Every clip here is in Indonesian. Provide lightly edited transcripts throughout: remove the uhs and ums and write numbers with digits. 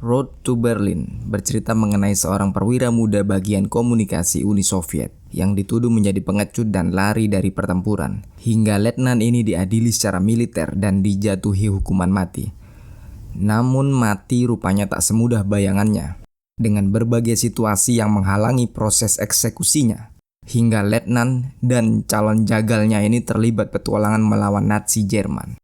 Road to Berlin bercerita mengenai seorang perwira muda bagian komunikasi Uni Soviet yang dituduh menjadi pengecut dan lari dari pertempuran, hingga letnan ini diadili secara militer dan dijatuhi hukuman mati. Namun mati rupanya tak semudah bayangannya, dengan berbagai situasi yang menghalangi proses eksekusinya, hingga letnan dan calon jagalnya ini terlibat petualangan melawan Nazi Jerman.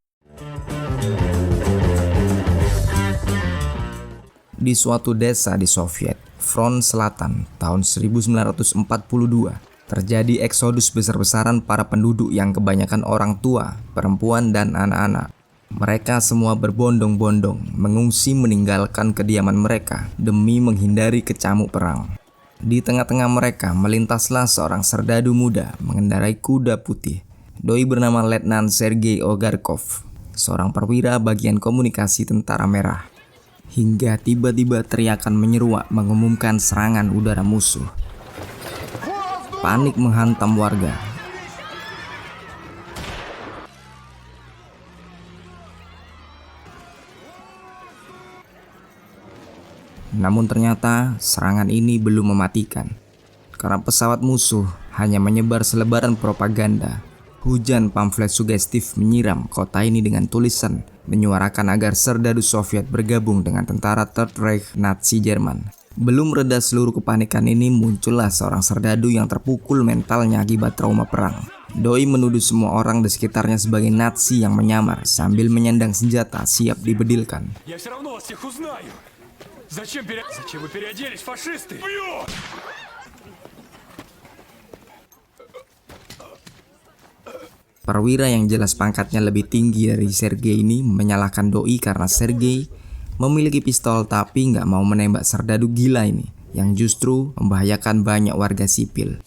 Di suatu desa di Soviet, Front Selatan, tahun 1942, terjadi eksodus besar-besaran para penduduk yang kebanyakan orang tua, perempuan, dan anak-anak. Mereka semua berbondong-bondong mengungsi meninggalkan kediaman mereka demi menghindari kecamuk perang. Di tengah-tengah mereka melintaslah seorang serdadu muda mengendarai kuda putih. Doi bernama Letnan Sergei Ogarkov, seorang perwira bagian komunikasi Tentara Merah. Hingga tiba-tiba teriakan menyeruak mengumumkan serangan udara musuh. Panik menghantam warga. Namun ternyata serangan ini belum mematikan, karena pesawat musuh hanya menyebar selebaran propaganda. Hujan pamflet sugestif menyiram kota ini dengan tulisan menyuarakan agar serdadu Soviet bergabung dengan tentara Third Reich Nazi Jerman. Belum reda seluruh kepanikan ini, muncullah seorang serdadu yang terpukul mentalnya akibat trauma perang. Doi menuduh semua orang di sekitarnya sebagai Nazi yang menyamar sambil menyandang senjata siap dibedilkan. Perwira yang jelas pangkatnya lebih tinggi dari Sergei ini menyalahkan Doi karena Sergei memiliki pistol tapi nggak mau menembak serdadu gila ini yang justru membahayakan banyak warga sipil.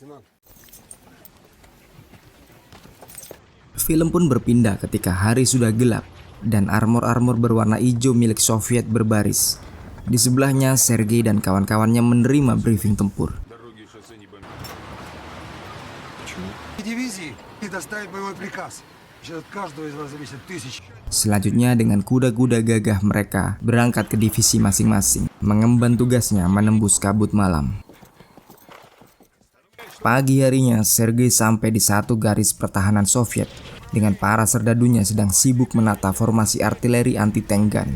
Film pun berpindah ketika hari sudah gelap dan armor-armor berwarna hijau milik Soviet berbaris. Di sebelahnya Sergei dan kawan-kawannya menerima briefing tempur. Selanjutnya dengan kuda-kuda gagah mereka berangkat ke divisi masing-masing, mengemban tugasnya menembus kabut malam. Pagi harinya Sergei sampai di satu garis pertahanan Soviet dengan para serdadunya sedang sibuk menata formasi artileri anti-tank gun.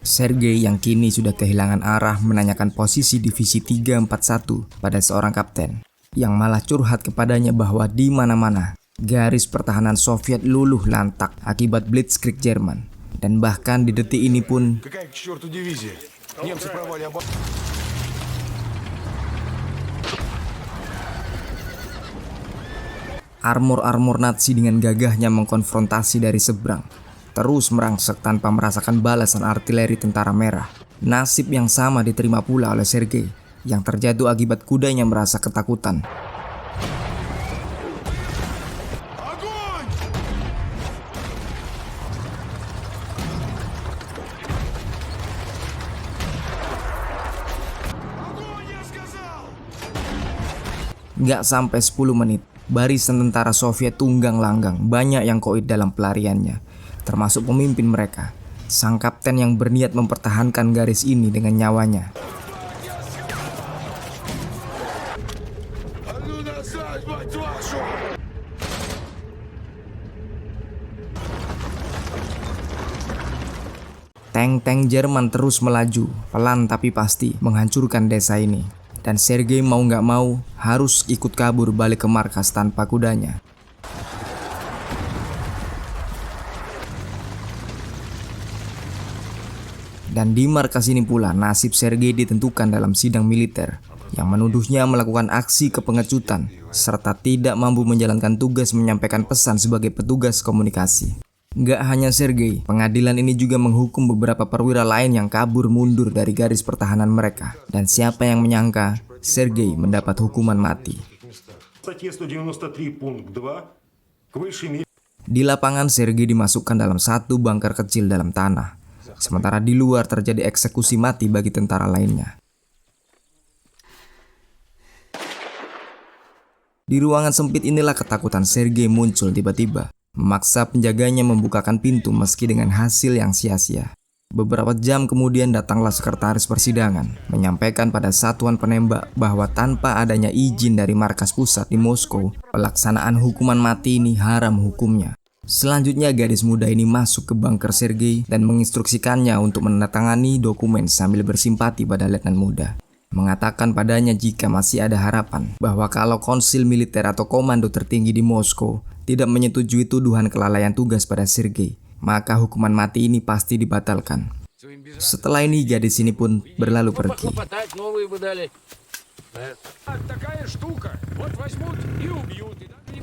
Sergei yang kini sudah kehilangan arah menanyakan posisi divisi 341 pada seorang kapten yang malah curhat kepadanya bahwa di mana-mana garis pertahanan Soviet luluh lantak akibat Blitzkrieg Jerman. Dan bahkan di detik ini pun armor-armor Nazi dengan gagahnya mengkonfrontasi dari seberang, terus merangsek tanpa merasakan balasan artileri Tentara Merah. Nasib yang sama diterima pula oleh Sergei yang terjatuh akibat kudanya merasa ketakutan. Gak sampai 10 menit, barisan tentara Soviet tunggang langgang, banyak yang koit dalam pelariannya, termasuk pemimpin mereka, sang kapten yang berniat mempertahankan garis ini dengan nyawanya. Tank-tank Jerman terus melaju, pelan tapi pasti, menghancurkan desa ini. Dan Sergei mau nggak mau harus ikut kabur balik ke markas tanpa kudanya. Dan di markas ini pula nasib Sergei ditentukan dalam sidang militer yang menuduhnya melakukan aksi kepengecutan serta tidak mampu menjalankan tugas menyampaikan pesan sebagai petugas komunikasi. Nggak hanya Sergei, pengadilan ini juga menghukum beberapa perwira lain yang kabur mundur dari garis pertahanan mereka. Dan siapa yang menyangka Sergei mendapat hukuman mati. Di lapangan Sergei dimasukkan dalam satu bunker kecil dalam tanah, sementara di luar terjadi eksekusi mati bagi tentara lainnya. Di ruangan sempit inilah ketakutan Sergei muncul tiba-tiba, memaksa penjaganya membukakan pintu meski dengan hasil yang sia-sia. Beberapa jam kemudian datanglah sekretaris persidangan, menyampaikan pada satuan penembak bahwa tanpa adanya izin dari markas pusat di Moskow, pelaksanaan hukuman mati ini haram hukumnya. Selanjutnya gadis muda ini masuk ke bunker Sergei dan menginstruksikannya untuk menandatangani dokumen sambil bersimpati pada letnan muda. Mengatakan padanya jika masih ada harapan bahwa kalau konsil militer atau komando tertinggi di Moskow tidak menyetujui tuduhan kelalaian tugas pada Sergei, maka hukuman mati ini pasti dibatalkan. Setelah ini gadis ini pun berlalu pergi.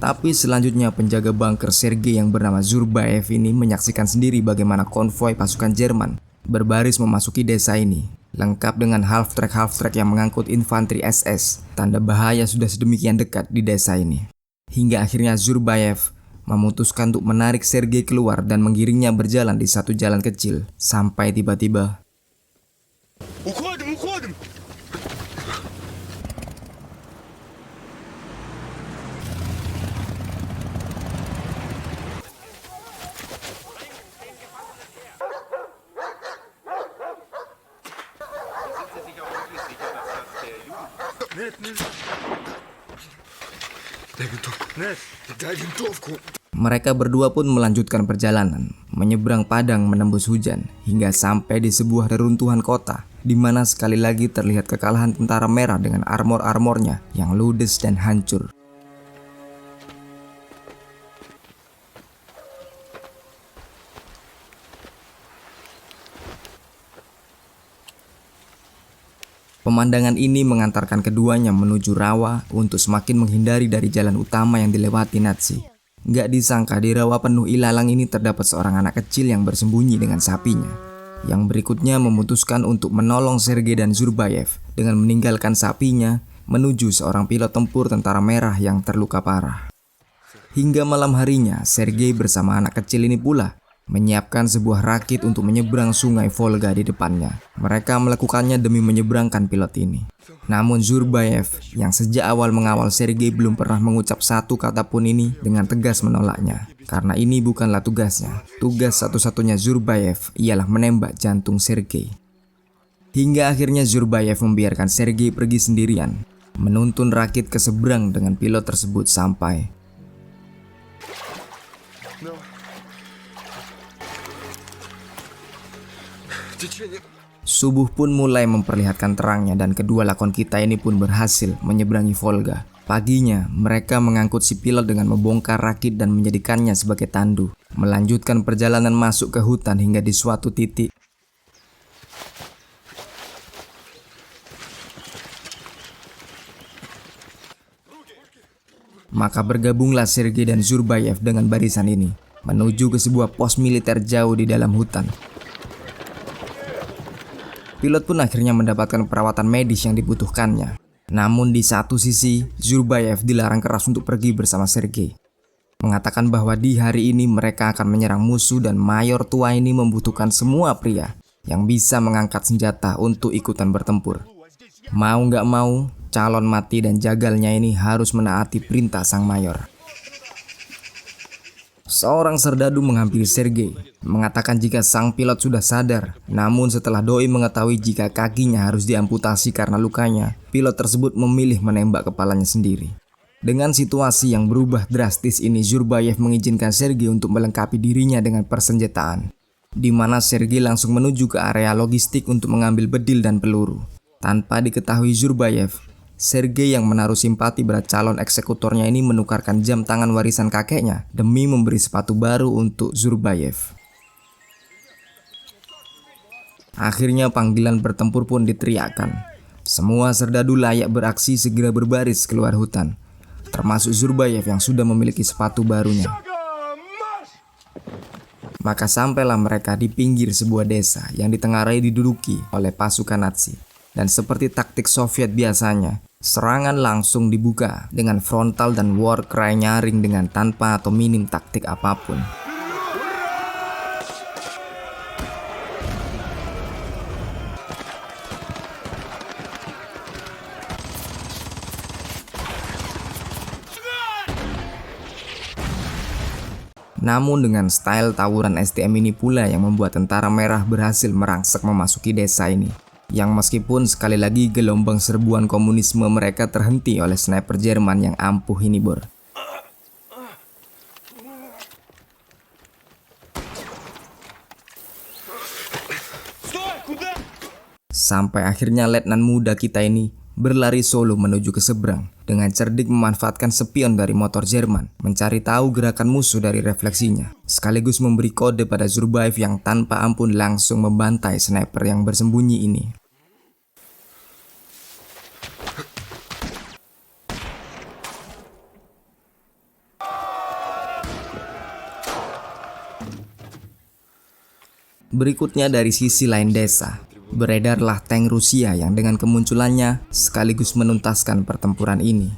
Tapi selanjutnya penjaga bunker Sergei yang bernama Zurbaev ini menyaksikan sendiri bagaimana konvoi pasukan Jerman berbaris memasuki desa ini, lengkap dengan half-track yang mengangkut infanteri SS. Tanda bahaya sudah sedemikian dekat di desa ini. Hingga akhirnya Zurbaev memutuskan untuk menarik Sergei keluar dan menggiringnya berjalan di satu jalan kecil sampai tiba-tiba mereka berdua pun melanjutkan perjalanan, menyeberang padang menembus hujan, hingga sampai di sebuah reruntuhan kota, di mana sekali lagi terlihat kekalahan tentara merah dengan armor-armornya yang ludes dan hancur. Pemandangan ini mengantarkan keduanya menuju rawa untuk semakin menghindari dari jalan utama yang dilewati Nazi. Gak disangka di rawa penuh ilalang ini terdapat seorang anak kecil yang bersembunyi dengan sapinya. Yang berikutnya memutuskan untuk menolong Sergei dan Zurbaev dengan meninggalkan sapinya menuju seorang pilot tempur tentara merah yang terluka parah. Hingga malam harinya, Sergei bersama anak kecil ini pula menyiapkan sebuah rakit untuk menyeberang sungai Volga di depannya. Mereka melakukannya demi menyeberangkan pilot ini. Namun Zurbaev yang sejak awal mengawal Sergei belum pernah mengucap satu kata pun ini dengan tegas menolaknya. Karena ini bukanlah tugasnya. Tugas satu-satunya Zurbaev ialah menembak jantung Sergei. Hingga akhirnya Zurbaev membiarkan Sergei pergi sendirian, menuntun rakit ke seberang dengan pilot tersebut sampai subuh pun mulai memperlihatkan terangnya dan kedua lakon kita ini pun berhasil menyeberangi Volga. Paginya, mereka mengangkut si pilot dengan membongkar rakit dan menjadikannya sebagai tandu. Melanjutkan perjalanan masuk ke hutan hingga di suatu titik maka bergabunglah Sergei dan Zurbaev dengan barisan ini menuju ke sebuah pos militer jauh di dalam hutan. Pilot pun akhirnya mendapatkan perawatan medis yang dibutuhkannya. Namun di satu sisi, Zurbaev dilarang keras untuk pergi bersama Sergei. Mengatakan bahwa di hari ini mereka akan menyerang musuh dan mayor tua ini membutuhkan semua pria yang bisa mengangkat senjata untuk ikutan bertempur. Mau nggak mau, calon mati dan jagalnya ini harus menaati perintah sang mayor. Seorang serdadu menghampiri Sergei, mengatakan jika sang pilot sudah sadar. Namun setelah doi mengetahui jika kakinya harus diamputasi karena lukanya, pilot tersebut memilih menembak kepalanya sendiri. Dengan situasi yang berubah drastis ini, Zurbaev mengizinkan Sergei untuk melengkapi dirinya dengan persenjataan, di mana Sergei langsung menuju ke area logistik untuk mengambil bedil dan peluru. Tanpa diketahui Zurbaev, Sergei yang menaruh simpati pada calon eksekutornya ini menukarkan jam tangan warisan kakeknya demi memberi sepatu baru untuk Zurbaev. Akhirnya panggilan bertempur pun diteriakkan. Semua serdadu layak beraksi segera berbaris keluar hutan, termasuk Zurbaev yang sudah memiliki sepatu barunya. Maka sampailah mereka di pinggir sebuah desa yang ditengarai diduduki oleh pasukan Nazi. Dan seperti taktik Soviet biasanya, serangan langsung dibuka dengan frontal dan war cry nyaring dengan tanpa atau minim taktik apapun. Namun dengan style tawuran STM ini pula yang membuat tentara merah berhasil merangsek memasuki desa ini. Yang meskipun sekali lagi gelombang serbuan komunisme mereka terhenti oleh sniper Jerman yang ampuh ini, Bor. Sampai akhirnya letnan muda kita ini berlari solo menuju ke seberang dengan cerdik memanfaatkan spion dari motor Jerman, mencari tahu gerakan musuh dari refleksinya, sekaligus memberi kode pada Zurbaev yang tanpa ampun langsung membantai sniper yang bersembunyi ini. Berikutnya dari sisi lain desa, beredarlah tank Rusia yang dengan kemunculannya sekaligus menuntaskan pertempuran ini.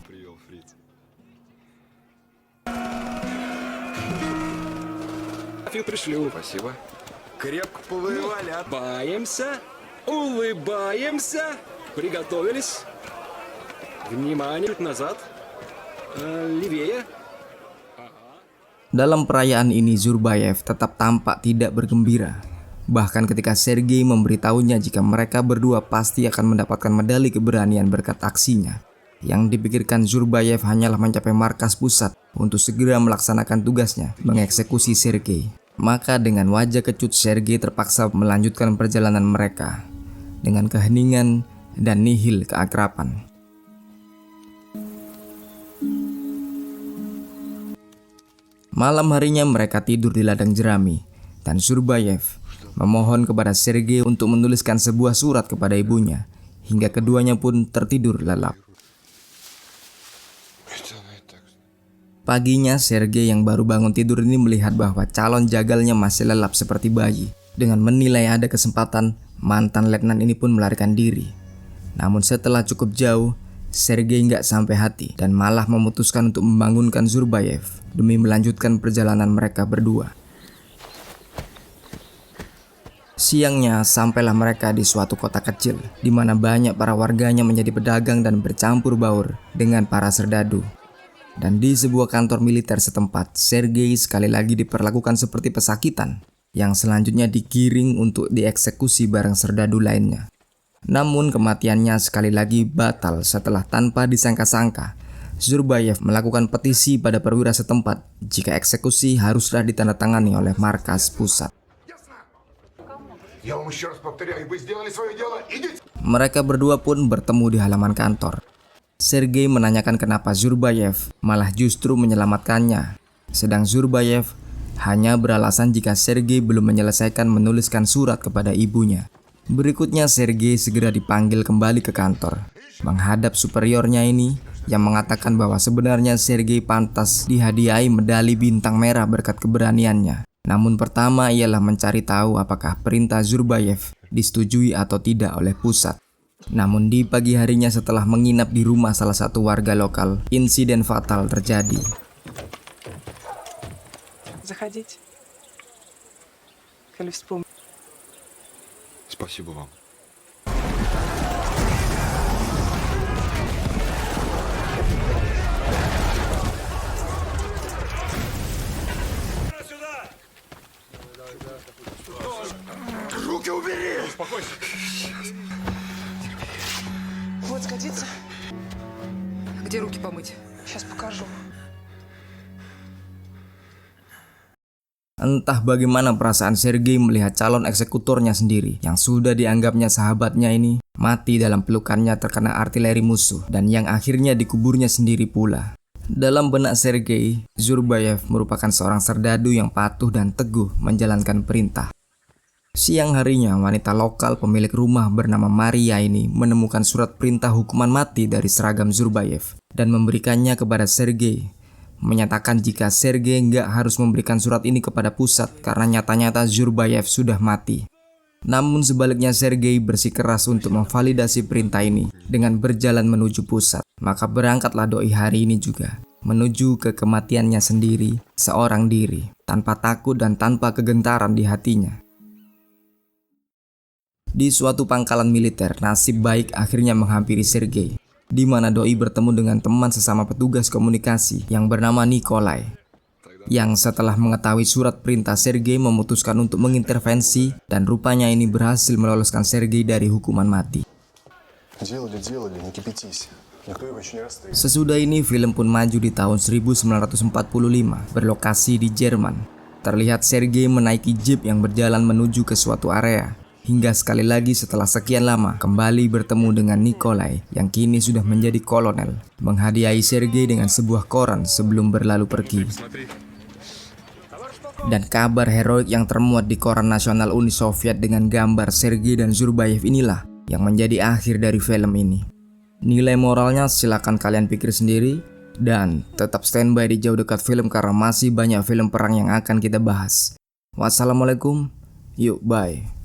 Спасибо. Крепко повоевали. Улыбаемся, улыбаемся. Приготовились. Внимание, назад. Левее. Dalam perayaan ini Zurbaev tetap tampak tidak bergembira. Bahkan ketika Sergei memberitahunya jika mereka berdua pasti akan mendapatkan medali keberanian berkat aksinya. Yang dipikirkan Zurbaev hanyalah mencapai markas pusat untuk segera melaksanakan tugasnya, mengeksekusi Sergei. Maka dengan wajah kecut Sergei terpaksa melanjutkan perjalanan mereka dengan keheningan dan nihil keakraban. Malam harinya mereka tidur di ladang jerami dan Zurbaev memohon kepada Sergei untuk menuliskan sebuah surat kepada ibunya, hingga keduanya pun tertidur lelap. Paginya Sergei yang baru bangun tidur ini melihat bahwa calon jagalnya masih lelap seperti bayi. Dengan menilai ada kesempatan, mantan letnan ini pun melarikan diri. Namun setelah cukup jauh, Sergei nggak sampai hati dan malah memutuskan untuk membangunkan Zurbaev demi melanjutkan perjalanan mereka berdua. Siangnya sampailah mereka di suatu kota kecil di mana banyak para warganya menjadi pedagang dan bercampur baur dengan para serdadu. Dan di sebuah kantor militer setempat, Sergei sekali lagi diperlakukan seperti pesakitan yang selanjutnya digiring untuk dieksekusi bareng serdadu lainnya. Namun kematiannya sekali lagi batal setelah tanpa disangka-sangka Zurbaev melakukan petisi pada perwira setempat jika eksekusi haruslah ditandatangani oleh markas pusat. Mereka berdua pun bertemu di halaman kantor. Sergei menanyakan kenapa Zurbaev malah justru menyelamatkannya, sedang Zurbaev hanya beralasan jika Sergei belum menyelesaikan menuliskan surat kepada ibunya. Berikutnya Sergei segera dipanggil kembali ke kantor, menghadap superiornya ini yang mengatakan bahwa sebenarnya Sergei pantas dihadiahi medali bintang merah berkat keberaniannya. Namun pertama ialah mencari tahu apakah perintah Zurbaev disetujui atau tidak oleh pusat. Namun di pagi harinya setelah menginap di rumah salah satu warga lokal, insiden fatal terjadi. Спасибо вам. Руки убери! Успокойся. Вот сгодится. Где руки помыть? Сейчас покажу. Entah bagaimana perasaan Sergei melihat calon eksekutornya sendiri yang sudah dianggapnya sahabatnya ini mati dalam pelukannya terkena artileri musuh dan yang akhirnya dikuburnya sendiri pula. Dalam benak Sergei, Zurbaev merupakan seorang serdadu yang patuh dan teguh menjalankan perintah. Siang harinya, wanita lokal pemilik rumah bernama Maria ini menemukan surat perintah hukuman mati dari seragam Zurbaev dan memberikannya kepada Sergei, menyatakan jika Sergei nggak harus memberikan surat ini kepada pusat karena nyata-nyata Zurbaev sudah mati. Namun sebaliknya Sergei bersikeras untuk memvalidasi perintah ini dengan berjalan menuju pusat. Maka berangkatlah doi hari ini juga menuju ke kematiannya sendiri, seorang diri, tanpa takut dan tanpa kegentaran di hatinya. Di suatu pangkalan militer, nasib baik akhirnya menghampiri Sergei, di mana doi bertemu dengan teman sesama petugas komunikasi yang bernama Nikolai. yang setelah mengetahui surat perintah Sergei memutuskan untuk mengintervensi dan rupanya ini berhasil meloloskan Sergei dari hukuman mati. Делали, не кипятись. Никто его еще не расстрелил. Sesudah ini film pun maju di tahun 1945 berlokasi di Jerman. Terlihat Sergei menaiki jeep yang berjalan menuju ke suatu area. Hingga sekali lagi setelah sekian lama kembali bertemu dengan Nikolai yang kini sudah menjadi kolonel, menghadiahi Sergei dengan sebuah koran sebelum berlalu pergi. Dan kabar heroik yang termuat di koran nasional Uni Soviet dengan gambar Sergei dan Zurbayev inilah yang menjadi akhir dari film ini. Nilai moralnya silakan kalian pikir sendiri dan tetap standby di jauh dekat film karena masih banyak film perang yang akan kita bahas. Wassalamualaikum, yuk bye.